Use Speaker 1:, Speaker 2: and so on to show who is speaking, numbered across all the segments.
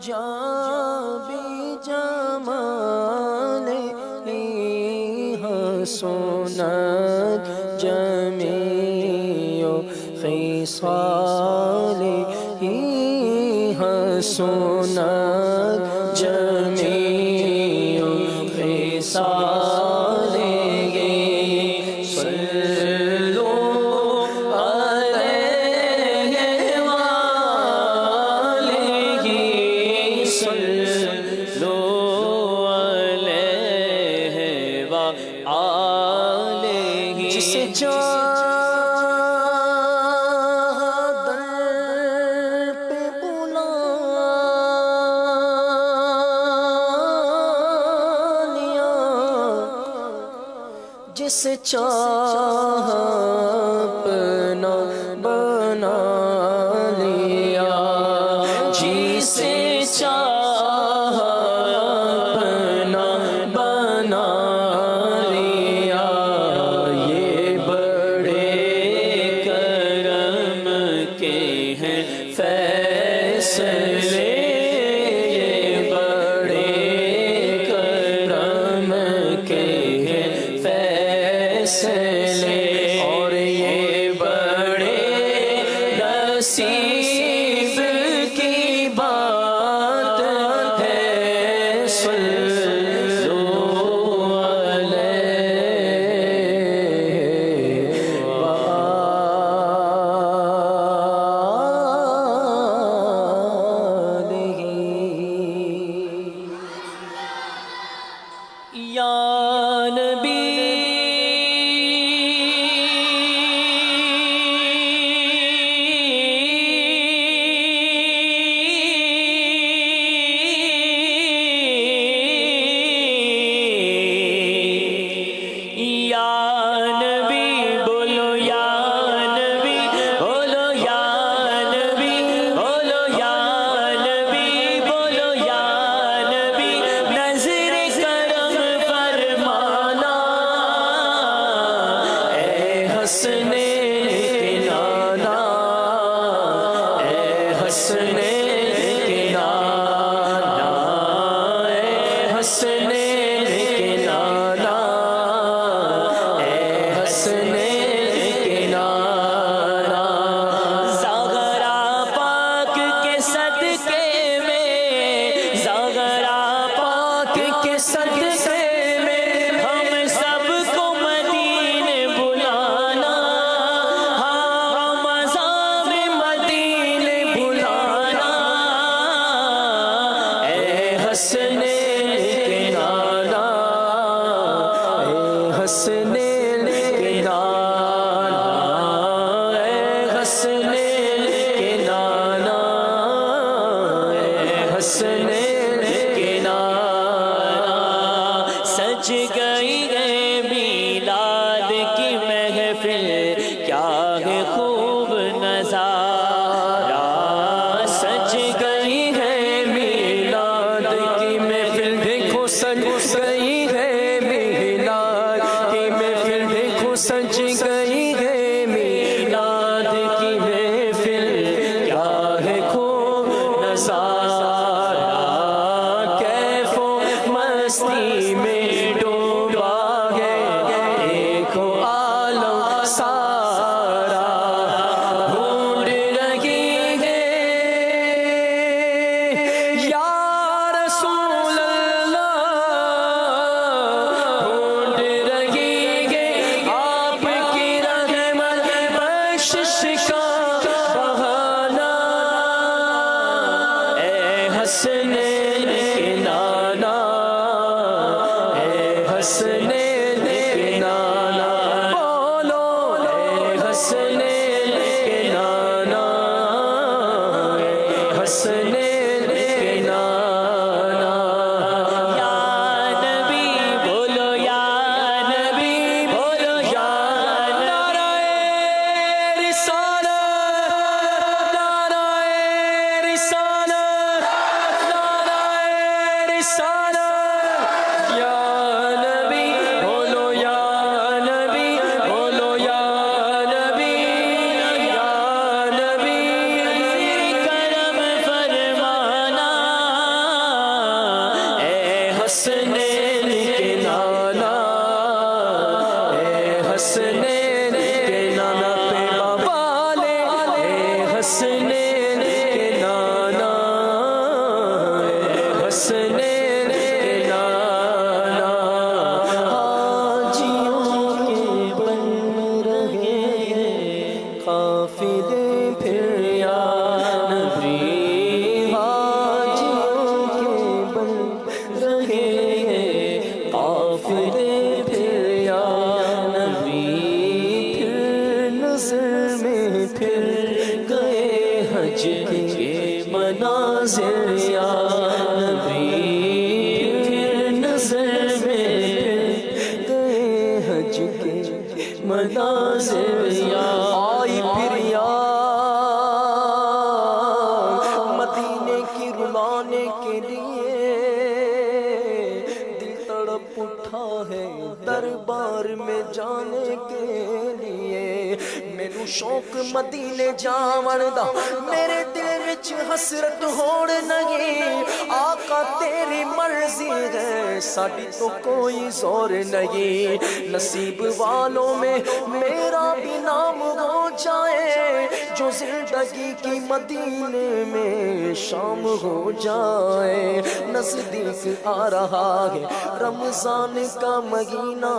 Speaker 1: جابی جمالی حسنت جمیع خصالی حسنت جمیع خصالی جسے چاہا در پہ بلا لیا، جسے چاہا اپنا بنا لیا، جسے چاہا اپنا بنا لیا۔ یہ بڑے کرم کے ہیں فیصلے، یہ بڑے کرم کے ہیں فیصلے، اور یہ بڑے نصیب کی بات ہے۔ صلو علیہ وآلہ۔ یا نبی سج گئی ہے میلاد کی محفل، کیا ہے خوب نظارہ۔ سج گئی ہے میلاد کی محفل، دیکھو سج گئی ہے میلاد کی محفل، دیکھو سج گئی ہے میلاد کی محفل، کیا ہے خوب نظارہ۔ کیف و مستی میں ڈوبا ہے دیکھو عالم سارا، ڈھونڈ رہی ہے یا رسول اللہ، ڈھونڈ رہی ہے آپ کی رحمت بخشش کا بہانہ۔ اے حسنین کے نانا، اے حسنین کے نانا، بولو اے حسنین کے نانا، اے حسنین کے نانا۔ یا نبی بولو، یا نبی بولو، یا نعرہ رسالت، نعرہ رسالت، نعرہ رسالت۔ یا نبی یا نبی پھر نظر میں گئے حج کے مناظر یا
Speaker 2: آئی پھر یاد مدینے کی رلانے کے لیے، دل تڑپ اٹھا ہے دربار میں جانے کے لیے، مینوں شوق مدینے جاون دا میرے دل وچ حسرت ہوڑ نہیں، آقا تیری مرضی ہے ساڈی تو کوئی زور نہیں، نصیب والوں میں میرا بھی نام ہو جائے، جو زندگی کی مدینے میں شام ہو جائے، نزدیک آ رہا ہے رمضان کا مہینہ،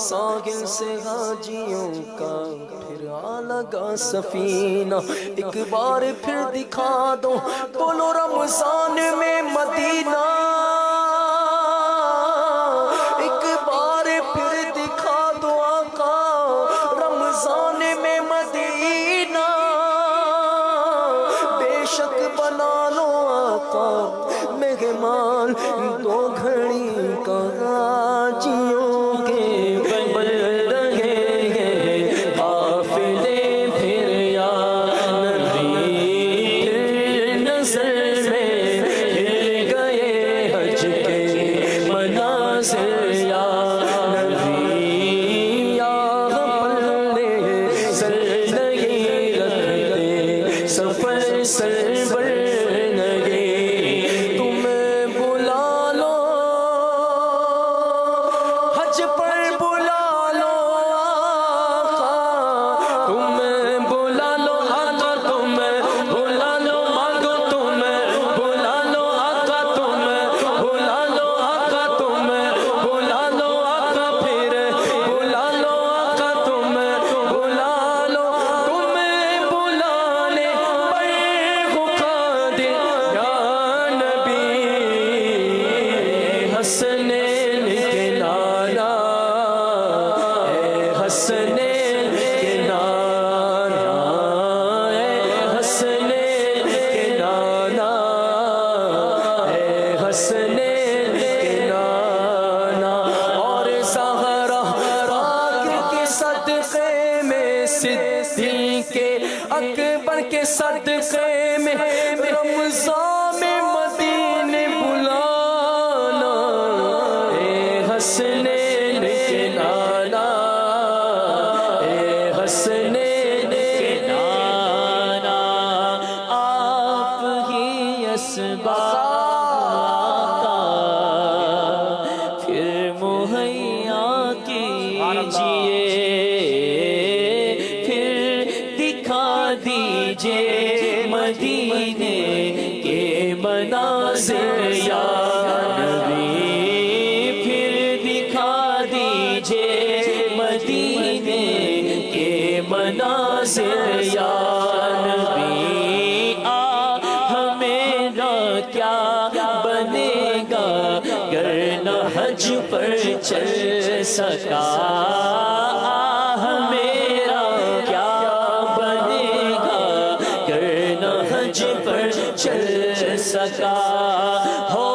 Speaker 2: ساحل سے حاجیوں کا پھر آ لگا سفینہ، ایک بار پھر دکھا دو بولو رمضان میں مدینہ، ایک بار پھر دکھا دو آقا رمضان میں مدینہ، بے شک بنا لو آقا مہمان دو گھڑی کا حاجیوں کے
Speaker 1: بن رہے ہیں قافلے پھر یا نبی پھر نظر میں پھر گئے حج کے مناظر یا نبی یا پلے سر نہیں رکھتے سفر سرور نہیں تمہیں بلا لو حج پر بلا لو آقا تمہیں بلا لو آقا تمہیں بلا لو مانگو تمہیں بلا لو آقا تمہیں بلا لو آقا تمہیں بلا لو آقا پھر بلا لو آقا تمہیں بلا لو تمہیں بلانے پر ہو قادر یا نبی حسنین کے نانا اے حسنین کے نانا اے حسنین کے نانا اے حسنین کے نانا، اور زہرا پاک کے صدقے میں صدیق اکبر کے صدقے میں رمضان میں مدینے بلانا، اے حسنین کے نانا اے حسنین کے نانا، آپ ہی اسباب کا پھر مہیا کیجئے، پھر دکھا دیجئے مدینے کے مناظر یا نبی، پھر دکھا دیجئے مدینے کے مناظر یا نبی، ہمیرا کیا بنے گا گر نہ حج پر چل سکا، ہمیرا کیا بنے گا گر نہ حج پر چل سکا، ہو